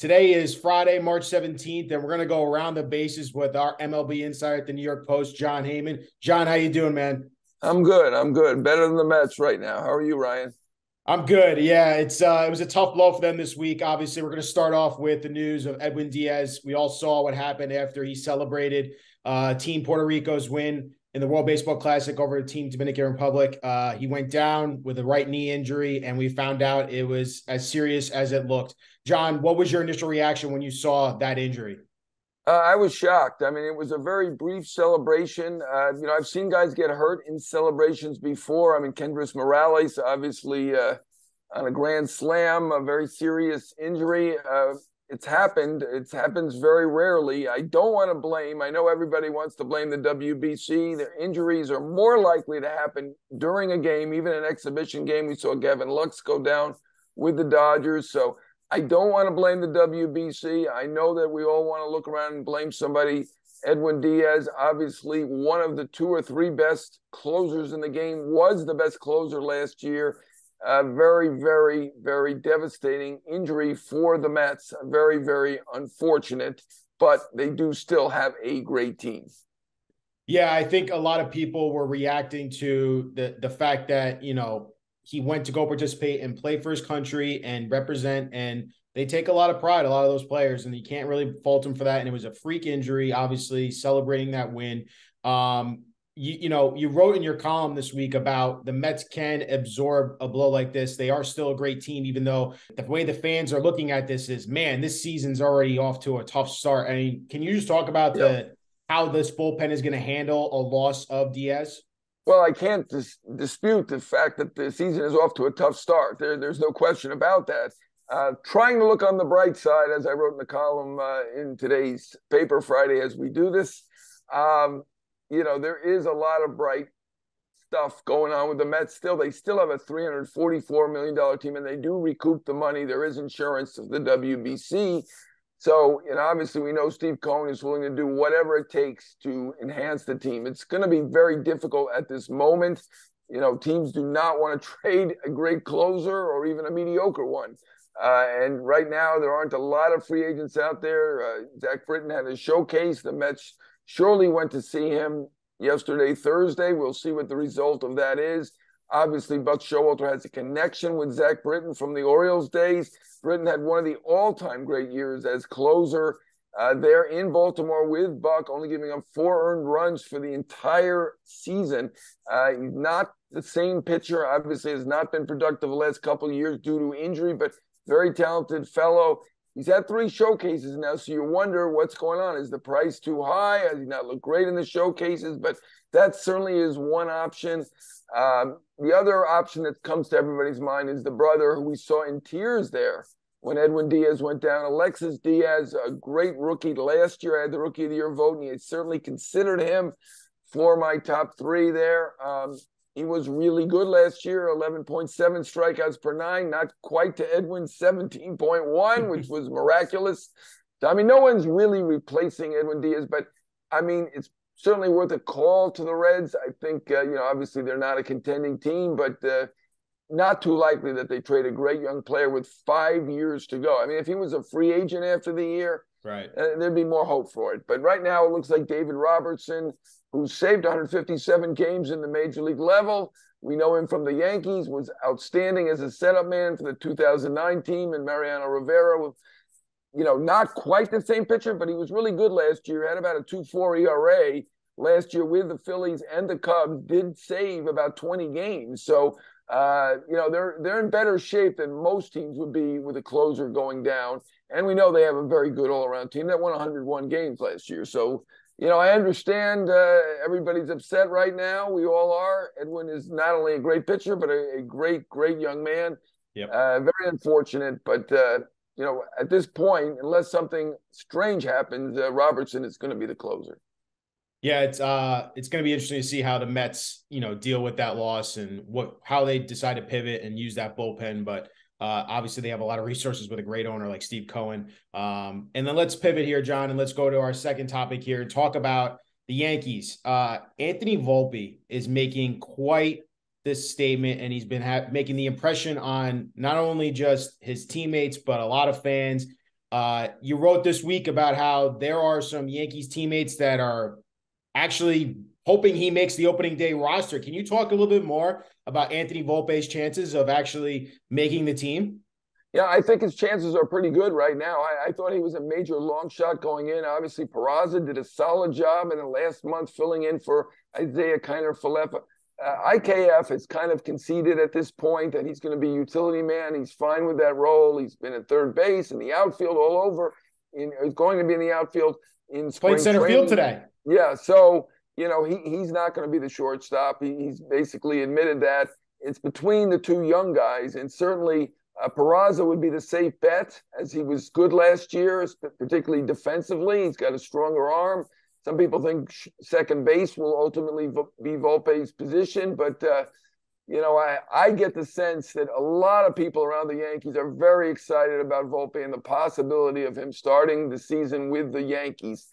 Today is Friday, March 17th, and we're going to go around the bases with our MLB insider at the New York Post, Jon Heyman. Jon, how you doing, man? I'm good. I'm good. Better than the Mets right now. How are you, Ryan? I'm good. Yeah, it was a tough blow for them this week. Obviously, we're going to start off with the news of Edwin Diaz. We all saw what happened after he celebrated Team Puerto Rico's win in the World Baseball Classic over Team Dominican Republic. He went down with a right knee injury, and we found out it was as serious as it looked. Jon, what was your initial reaction when you saw that injury? I was shocked. I mean, it was a very brief celebration. I've seen guys get hurt in celebrations before. I mean, Kendrys Morales, obviously, on a grand slam, a very serious injury. It's happened. It happens very rarely. I don't want to blame. I know everybody wants to blame the WBC. Their injuries are more likely to happen during a game, even an exhibition game. We saw Gavin Lux go down with the Dodgers. So I don't want to blame the WBC. I know that we all want to look around and blame somebody. Edwin Diaz, obviously one of the two or three best closers in the game, was the best closer last year. Very, very, very devastating injury for the Mets. Very, very unfortunate, but they do still have a great team. Yeah, I think a lot of people were reacting to the fact that, he went to go participate and play for his country and represent, and they take a lot of pride, a lot of those players, and you can't really fault them for that. And it was a freak injury, obviously celebrating that win. You wrote in your column this week about the Mets can absorb a blow like this. They are still a great team, even though the way the fans are looking at this is, man, this season's already off to a tough start. I mean, can you just talk about Yeah. how this bullpen is going to handle a loss of Diaz? Well, I can't dispute the fact that the season is off to a tough start. There's no question about that. Trying to look on the bright side, as I wrote in the column in today's paper Friday, as we do this, there is a lot of bright stuff going on with the Mets. They still have a $344 million team, and they do recoup the money. There is insurance of the WBC. So, obviously we know Steve Cohen is willing to do whatever it takes to enhance the team. It's going to be very difficult at this moment. Teams do not want to trade a great closer or even a mediocre one. And right now there aren't a lot of free agents out there. Zach Britton had a showcase. The Mets surely went to see him yesterday, Thursday. We'll see what the result of that is. Obviously, Buck Showalter has a connection with Zach Britton from the Orioles days. Britton had one of the all-time great years as closer there in Baltimore with Buck, only giving up 4 earned runs for the entire season. He's not the same pitcher. Obviously, has not been productive the last couple of years due to injury, but very talented fellow. He's had 3 showcases now, so you wonder what's going on. Is the price too high? Has he not looked great in the showcases? But that certainly is one option. The other option that comes to everybody's mind is the brother who we saw in tears there when Edwin Diaz went down. Alexis Diaz, a great rookie last year. I had the Rookie of the Year vote, and I certainly considered him for my top 3 there. He was really good last year, 11.7 strikeouts per 9, not quite to Edwin's 17.1, which was miraculous. I mean, no one's really replacing Edwin Diaz, but I mean, it's certainly worth a call to the Reds. I think, obviously they're not a contending team, but not too likely that they trade a great young player with 5 years to go. I mean, if he was a free agent after the year, right, there'd be more hope for it. But right now, it looks like David Robertson, who saved 157 games in the major league level. We know him from the Yankees, was outstanding as a setup man for the 2009 team, and Mariano Rivera with, not quite the same pitcher, but he was really good last year. Had about a 2.4 ERA last year with the Phillies and the Cubs. Did save about 20 games. So, they're in better shape than most teams would be with a closer going down. And we know they have a very good all-around team that won 101 games last year. So, I understand everybody's upset right now. We all are. Edwin is not only a great pitcher, but a great, great young man. Yep. Very unfortunate, but at this point, unless something strange happens, Robertson is going to be the closer. Yeah, it's going to be interesting to see how the Mets, deal with that loss and how they decide to pivot and use that bullpen. But obviously, they have a lot of resources with a great owner like Steve Cohen. And then let's pivot here, Jon, and let's go to our second topic here and talk about the Yankees. Anthony Volpe is making quite this statement, and he's been making the impression on not only just his teammates but a lot of fans. You wrote this week about how there are some Yankees teammates that are actually hoping he makes the opening day roster. Can you talk a little bit more about Anthony Volpe's chances of actually making the team? Yeah, I think his chances are pretty good right now. I thought he was a major long shot going in. Obviously, Peraza did a solid job in the last month filling in for Isaiah Kiner-Falefa. IKF has kind of conceded at this point that he's going to be utility man. He's fine with that role. He's been at third base, in the outfield, all over. He's going to be in the outfield in spring Played center training. field today. Yeah, so he's not going to be the shortstop. He's basically admitted that. It's between the two young guys, and certainly Peraza would be the safe bet, as he was good last year, particularly defensively. He's got a stronger arm. Some people think second base will ultimately be Volpe's position, but I get the sense that a lot of people around the Yankees are very excited about Volpe and the possibility of him starting the season with the Yankees.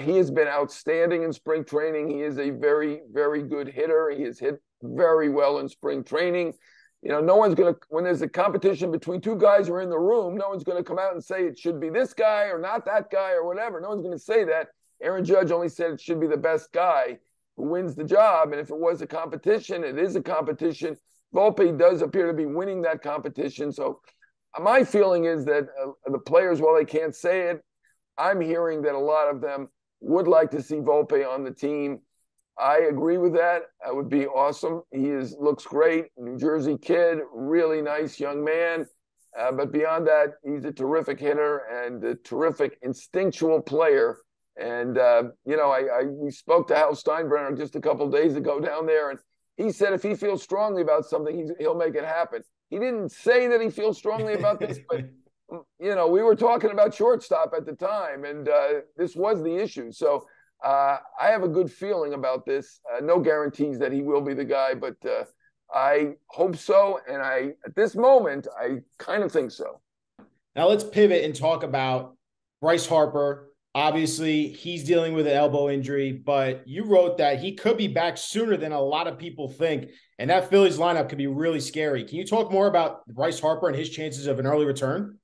He has been outstanding in spring training. He is a very, very good hitter. He has hit very well in spring training. No one's going to, when there's a competition between two guys who are in the room, no one's going to come out and say it should be this guy or not that guy or whatever. No one's going to say that. Aaron Judge only said it should be the best guy who wins the job. And if it was a competition, it is a competition. Volpe does appear to be winning that competition. So my feeling is that the players, while they can't say it, I'm hearing that a lot of them would like to see Volpe on the team. I agree with that. That would be awesome. He looks great. New Jersey kid, really nice young man. But beyond that, he's a terrific hitter and a terrific instinctual player. And, we spoke to Hal Steinbrenner just a couple of days ago down there, and he said if he feels strongly about something, he'll make it happen. He didn't say that he feels strongly about this, but, we were talking about shortstop at the time, and this was the issue. So I have a good feeling about this. No guarantees that he will be the guy, but I hope so. And at this moment, I kind of think so. Now let's pivot and talk about Bryce Harper. Obviously, he's dealing with an elbow injury, but you wrote that he could be back sooner than a lot of people think, and that Phillies lineup could be really scary. Can you talk more about Bryce Harper and his chances of an early return?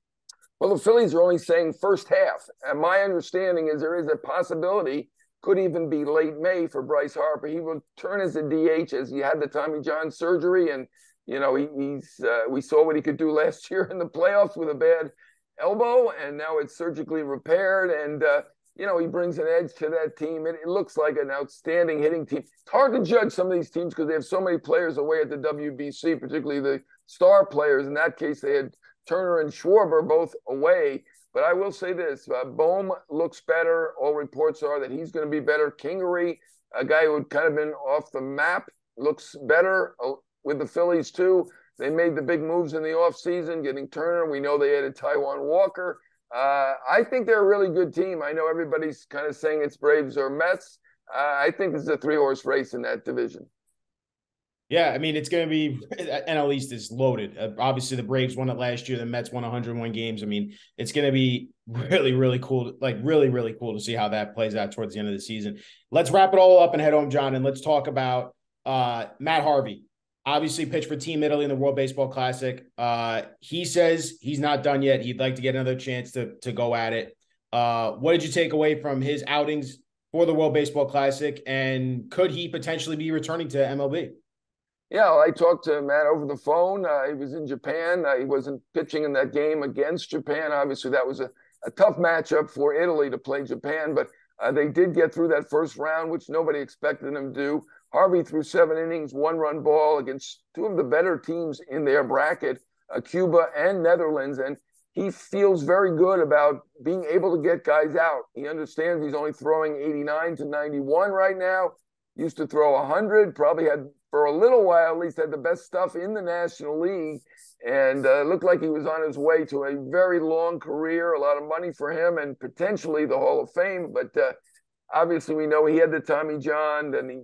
Well, the Phillies are only saying first half, and my understanding is there is a possibility, could even be late May for Bryce Harper. He will turn as a DH, as he had the Tommy John surgery, and we saw what he could do last year in the playoffs with a bad elbow, and now it's surgically repaired, and he brings an edge to that team. It looks like an outstanding hitting team. It's hard to judge some of these teams because they have so many players away at the WBC, particularly the star players. In that case, they had Turner and Schwarber both away. But I will say this, Bohm looks better. All reports are that he's going to be better. Kingery, a guy who had kind of been off the map, looks better with the Phillies too. They made the big moves in the offseason, getting Turner. We know they added Taijuan Walker. I think they're a really good team. I know everybody's kind of saying it's Braves or Mets. I think this is a three-horse race in that division. Yeah, I mean, it's going to be – NL East is loaded. Obviously, the Braves won it last year. The Mets won 101 games. I mean, it's going to be really, really cool – really, really cool to see how that plays out towards the end of the season. Let's wrap it all up and head home, John, and let's talk about Matt Harvey. Obviously pitched for Team Italy in the World Baseball Classic. He says he's not done yet. He'd like to get another chance to go at it. What did you take away from his outings for the World Baseball Classic, and could he potentially be returning to MLB? Yeah, I talked to Matt over the phone. He was in Japan. He wasn't pitching in that game against Japan. Obviously, that was a tough matchup for Italy to play Japan, but they did get through that first round, which nobody expected them to do. Harvey threw 7 innings, 1-run ball against two of the better teams in their bracket, Cuba and Netherlands, and he feels very good about being able to get guys out. He understands he's only throwing 89 to 91 right now. Used to throw 100, probably had, for a little while at least, had the best stuff in the National League, and looked like he was on his way to a very long career, a lot of money for him, and potentially the Hall of Fame. But obviously we know he had the Tommy John, and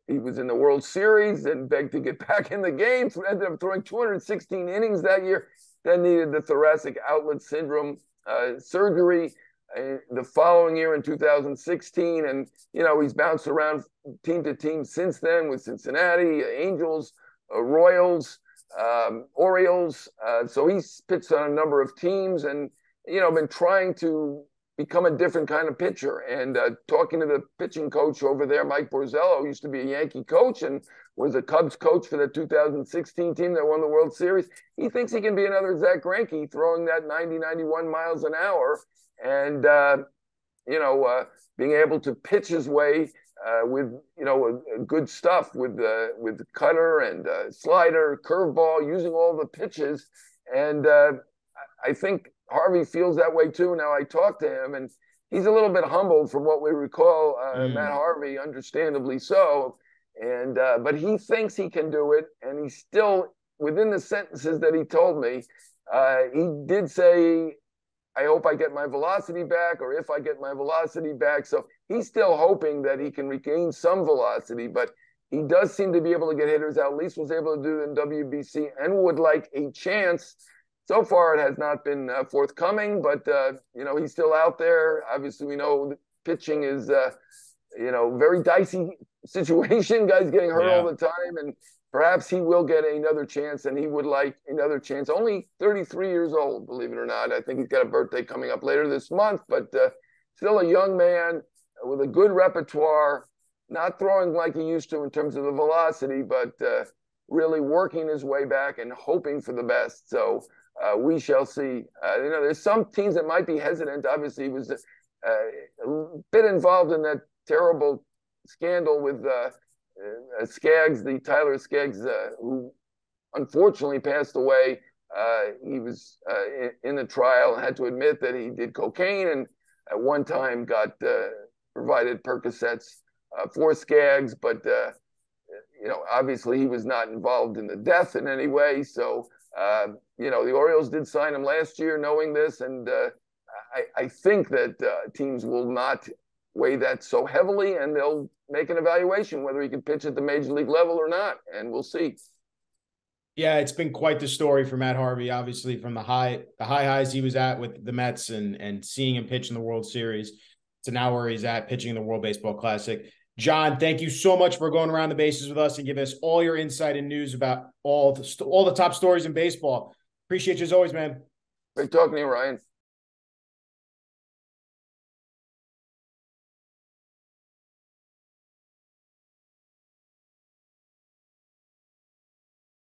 he was in the World Series and begged to get back in the game. So ended up throwing 216 innings that year. Then needed the thoracic outlet syndrome surgery the following year in 2016. And, he's bounced around team to team since then with Cincinnati, Angels, Royals, Orioles. So he's pitched on a number of teams. And, been trying to become a different kind of pitcher. And talking to the pitching coach over there, Mike Borzello, used to be a Yankee coach and was a Cubs coach for the 2016 team that won the World Series. He thinks he can be another Zach Greinke, throwing that 90, 91 miles an hour and, being able to pitch his way with, good stuff with cutter and slider, curveball, using all the pitches. And I think Harvey feels that way too. Now I talked to him, and he's a little bit humbled from what we recall. Matt Harvey, understandably so, and but he thinks he can do it, and he's still within the sentences that he told me. He did say, "I hope I get my velocity back," or "if I get my velocity back." So he's still hoping that he can regain some velocity, but he does seem to be able to get hitters out. At least was able to do it in WBC, and would like a chance. So far, it has not been forthcoming, but, he's still out there. Obviously, we know pitching is, very dicey situation. Guys getting hurt all the time, and perhaps he will get another chance, and he would like another chance. Only 33 years old, believe it or not. I think he's got a birthday coming up later this month, but still a young man with a good repertoire, not throwing like he used to in terms of the velocity, but really working his way back and hoping for the best. So, we shall see. There's some teams that might be hesitant. Obviously, he was a bit involved in that terrible scandal with Skaggs, the Tyler Skaggs, who unfortunately passed away. He was in the trial and had to admit that he did cocaine, and at one time got provided Percocets for Skaggs, but obviously he was not involved in the death in any way. So. The Orioles did sign him last year knowing this, and I think that teams will not weigh that so heavily, and they'll make an evaluation whether he can pitch at the major league level or not, and we'll see. Yeah, it's been quite the story for Matt Harvey, obviously from the high highs he was at with the Mets and seeing him pitch in the World Series to now where he's at pitching in the World Baseball Classic. Jon, thank you so much for going around the bases with us and giving us all your insight and news about all the top stories in baseball. Appreciate you as always, man. Great talking to you, Ryan.